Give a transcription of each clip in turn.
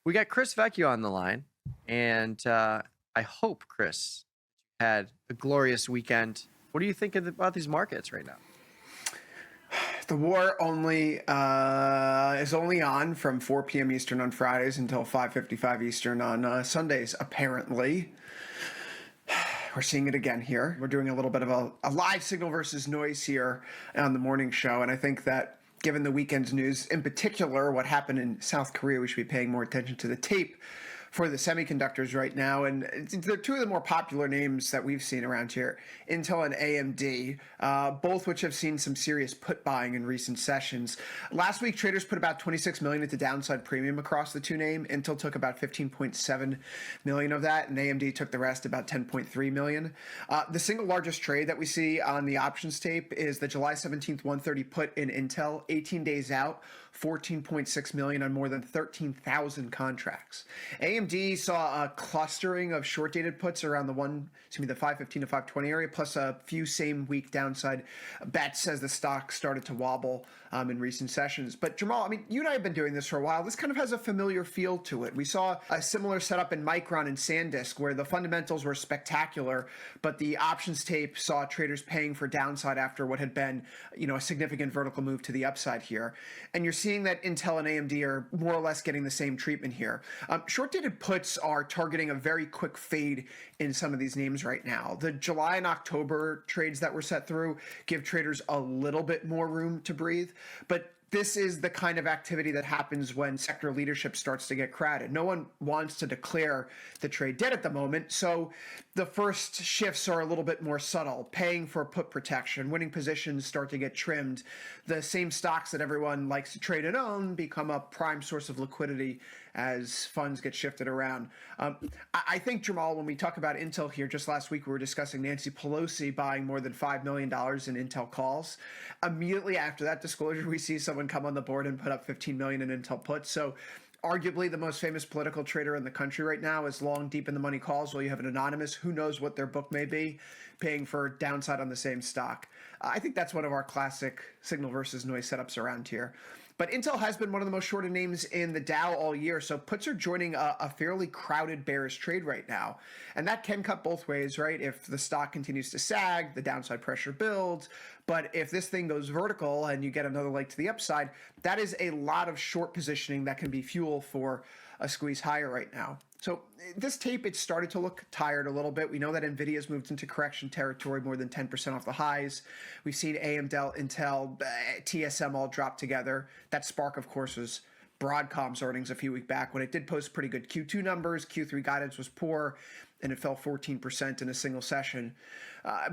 We got Chris Vecchio on the line, and I hope, Chris, had a glorious weekend. What are you thinking about these markets right now? The war is only on from 4 p.m. Eastern on Fridays until 5:55 Eastern on Sundays, apparently. We're seeing it again here. We're doing a little bit of a live signal versus noise here on the morning show, and I think that given the weekend's news, in particular what happened in South Korea, we should be paying more attention to the tape for the semiconductors right now. And they're two of the more popular names that we've seen around here, Intel and AMD, both which have seen some serious put buying in recent sessions. Last week, traders put about 26 million at the downside premium across the two names. Intel took about 15.7 million of that, and AMD took the rest, about 10.3 million. The single largest trade that we see on the options tape is the July 17th 130 put in Intel, 18 days out, 14.6 million on more than 13,000 contracts. AMD saw a clustering of short-dated puts around the 515 to 520 area, plus a few same-week downside bets as the stock started to wobble in recent sessions. But Jermal, I mean, you and I have been doing this for a while. This kind of has a familiar feel to it. We saw a similar setup in Micron and SanDisk, where the fundamentals were spectacular, but the options tape saw traders paying for downside after what had been, a significant vertical move to the upside here. And you're seeing that Intel and AMD are more or less getting the same treatment here. Short-dated puts are targeting a very quick fade in some of these names right now. The July and October trades that were set through give traders a little bit more room to breathe, but this is the kind of activity that happens when sector leadership starts to get crowded. No one wants to declare the trade dead at the moment, so the first shifts are a little bit more subtle. Paying for put protection, winning positions start to get trimmed. The same stocks that everyone likes to trade and own become a prime source of liquidity as funds get shifted around. I think, Jermal, when we talk about Intel here, just last week we were discussing Nancy Pelosi buying more than $5 million in Intel calls. Immediately after that disclosure, we see someone come on the board and put up 15 million in Intel puts. So arguably the most famous political trader in the country right now is long deep in the money calls, while you have an anonymous, who knows what their book may be, paying for downside on the same stock. I think that's one of our classic signal versus noise setups around here. But Intel has been one of the most shorted names in the Dow all year, so puts are joining a fairly crowded bearish trade right now. And that can cut both ways, right? If the stock continues to sag, the downside pressure builds. But if this thing goes vertical and you get another leg to the upside, that is a lot of short positioning that can be fuel for a squeeze higher right now. So this tape, it started to look tired a little bit. We know that Nvidia's moved into correction territory, more than 10% off the highs. We've seen AMD, Intel, TSM all drop together. That spark, of course, was Broadcom's earnings a few weeks back when it did post pretty good Q2 numbers. Q3 guidance was poor, and it fell 14% in a single session.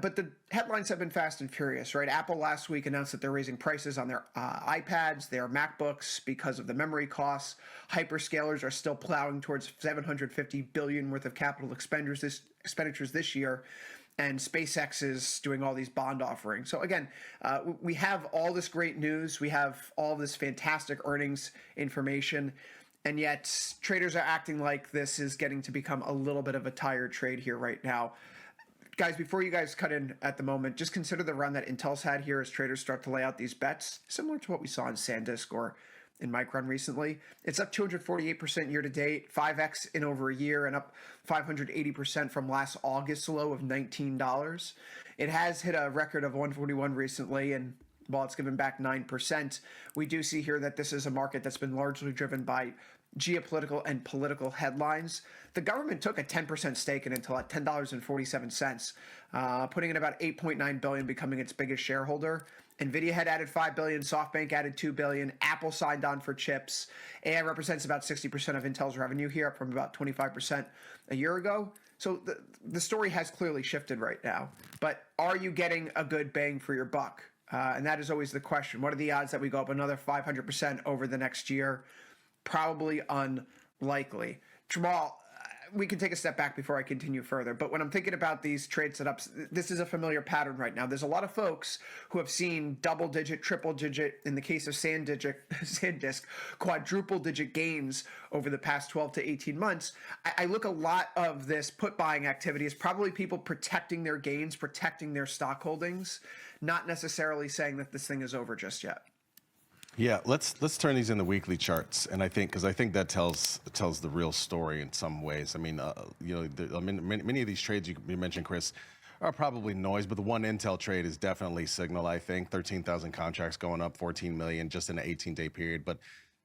But the headlines have been fast and furious, right? Apple last week announced that they're raising prices on their iPads, their MacBooks, because of the memory costs. Hyperscalers are still plowing towards $750 billion worth of capital expenditures this year. And SpaceX is doing all these bond offerings. So again, we have all this great news. We have all this fantastic earnings information. And yet traders are acting like this is getting to become a little bit of a tired trade here right now. Guys, before you guys cut in at the moment, just consider the run that Intel's had here as traders start to lay out these bets, similar to what we saw in SanDisk or in Micron recently. It's up 248% year to date, 5x in over a year, and up 580% from last August low of $19. It has hit a record of 141 recently, and while it's given back 9%, we do see here that this is a market that's been largely driven by geopolitical and political headlines. The government took a 10% stake in Intel at $10.47, putting in about $8.9 billion, becoming its biggest shareholder. Nvidia had added $5 billion, SoftBank added $2 billion, Apple signed on for chips. AI represents about 60% of Intel's revenue here, up from about 25% a year ago. So the story has clearly shifted right now. But are you getting a good bang for your buck? And that is always the question. What are the odds that we go up another 500% over the next year? Probably unlikely. Jermal, we can take a step back before I continue further, but when I'm thinking about these trade setups, this is a familiar pattern right now. There's a lot of folks who have seen double-digit, triple-digit, in the case of SanDisk, quadruple-digit gains over the past 12 to 18 months. I look a lot of this put-buying activity as probably people protecting their gains, protecting their stock holdings, not necessarily saying that this thing is over just yet. Yeah, let's turn these into weekly charts, and I think that tells the real story in some ways. I mean, many of these trades you mentioned, Chris, are probably noise, but the one Intel trade is definitely signal. I think 13,000 contracts going up 14 million just in an 18-day period. But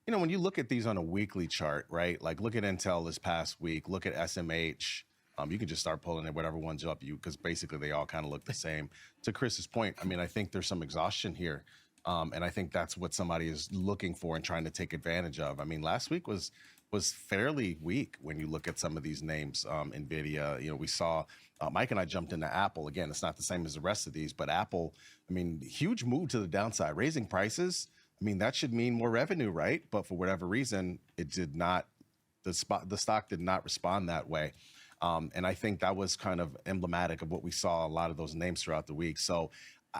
when you look at these on a weekly chart, right? Like look at Intel this past week, look at SMH. You can just start pulling at whatever one's up you because basically they all kind of look the same. To Chris's point, I mean, I think there's some exhaustion here. And I think that's what somebody is looking for and trying to take advantage of. I mean, last week was fairly weak when you look at some of these names. Nvidia, we saw Mike and I jumped into Apple. Again, it's not the same as the rest of these, but Apple, I mean, huge move to the downside, raising prices. I mean, that should mean more revenue, right? But for whatever reason, it did not. The stock did not respond that way. And I think that was kind of emblematic of what we saw a lot of those names throughout the week. So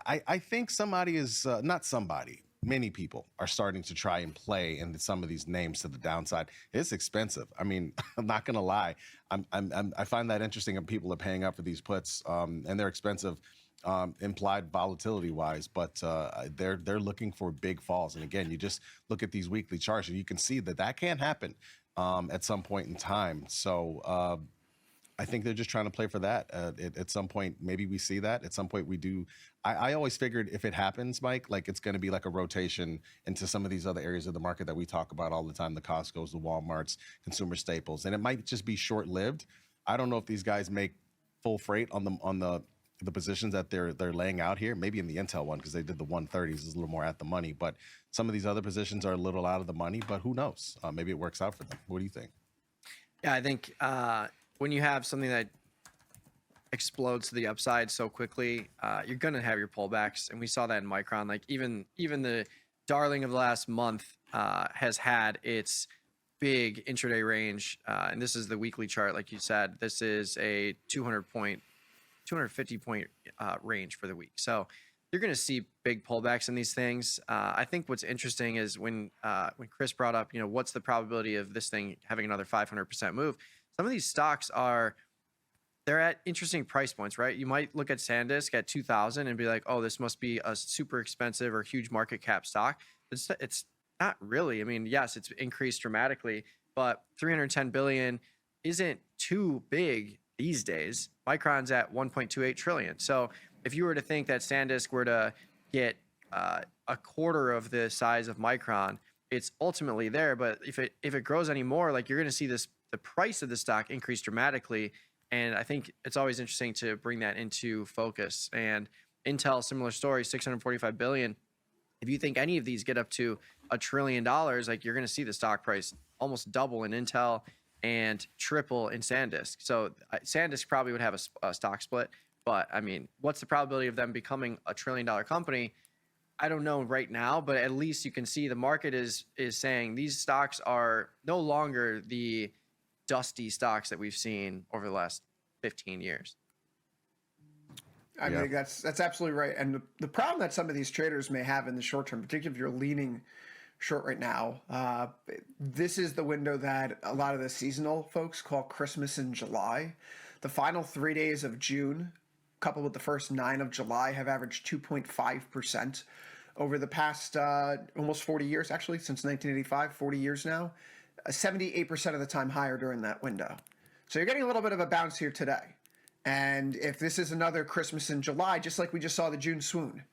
I think somebody is not somebody. Many people are starting to try and play in some of these names to the downside. It's expensive. I mean, I'm not going to lie. I find that interesting, and people are paying up for these puts, and they're expensive, implied volatility wise. But they're looking for big falls. And again, you just look at these weekly charts, and you can see that can happen at some point in time. So. I think they're just trying to play for that. At some point, maybe we see that. At some point, we do. I always figured if it happens, Mike, like it's going to be like a rotation into some of these other areas of the market that we talk about all the time, the Costcos, the Walmarts, consumer staples. And it might just be short-lived. I don't know if these guys make full freight on the positions that they're laying out here. Maybe in the Intel one, because they did the 130s, is a little more at the money. But some of these other positions are a little out of the money, but who knows? Maybe it works out for them. What do you think? Yeah, I think when you have something that explodes to the upside so quickly, you're going to have your pullbacks. And we saw that in Micron. Like even the darling of the last month has had its big intraday range. And this is the weekly chart, like you said. This is a 250 point range for the week. So you're going to see big pullbacks in these things. I think what's interesting is when Chris brought up, what's the probability of this thing having another 500% move? Some of these stocks they're at interesting price points, right? You might look at SanDisk at 2,000 and be like, oh, this must be a super expensive or huge market cap stock. It's not really. I mean, yes, it's increased dramatically, but 310 billion isn't too big these days. Micron's at 1.28 trillion. So if you were to think that SanDisk were to get a quarter of the size of Micron, it's ultimately there. But if it grows anymore, like you're going to see the price of the stock increase dramatically. And I think it's always interesting to bring that into focus. And Intel, similar story, 645 billion. If you think any of these get up to $1 trillion, like you're going to see the stock price almost double in Intel and triple in SanDisk. So SanDisk probably would have a stock split. But I mean, what's the probability of them becoming $1 trillion company? I don't know right now, but at least you can see the market is saying these stocks are no longer the dusty stocks that we've seen over the last 15 years. I mean, that's absolutely right. And the problem that some of these traders may have in the short term, particularly if you're leaning short right now, this is the window that a lot of the seasonal folks call Christmas in July. The final 3 days of June, coupled with the first 9 of July, have averaged 2.5% over the past almost 40 years, actually, since 1985, 40 years now. 78% of the time higher during that window. So you're getting a little bit of a bounce here today. And if this is another Christmas in July, just like we just saw the June swoon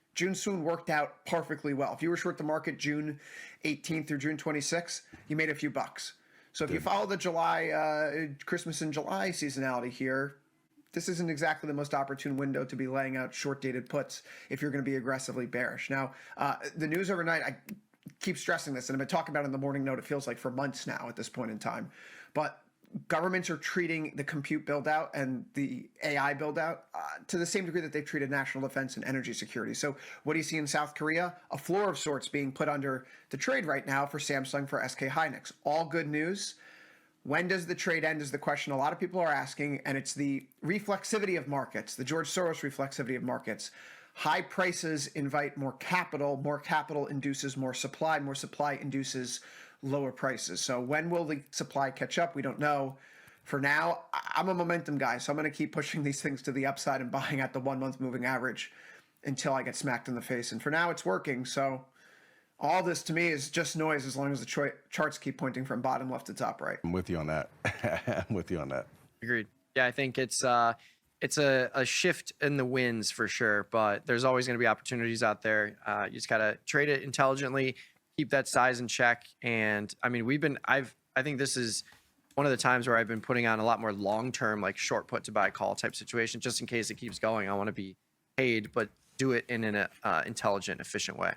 worked out perfectly well. If you were short the market June 18th through June 26th, you made a few bucks. So if you follow the July Christmas in July seasonality here, this isn't exactly the most opportune window to be laying out short-dated puts if you're going to be aggressively bearish. Now, the news overnight, I keep stressing this, and I've been talking about it in the morning note, it feels like for months now at this point in time. But governments are treating the compute build-out and the AI build-out to the same degree that they've treated national defense and energy security. So what do you see in South Korea? A floor of sorts being put under the trade right now for Samsung, for SK Hynix. All good news. When does the trade end is the question a lot of people are asking, and it's the reflexivity of markets, the George Soros reflexivity of markets. High prices invite more capital induces more supply induces lower prices. So when will the supply catch up? We don't know. For now, I'm a momentum guy, so I'm going to keep pushing these things to the upside and buying at the 1 month moving average until I get smacked in the face. And for now, it's working. So All this to me is just noise as long as the charts keep pointing from bottom left to top right. I'm with you on that. I'm with you on that. Agreed. Yeah, I think it's a shift in the winds for sure, but there's always going to be opportunities out there. You just gotta trade it intelligently, keep that size in check. And I mean, I think this is one of the times where I've been putting on a lot more long-term, like short put to buy call type situation, just in case it keeps going. I want to be paid, but do it in an intelligent, efficient way.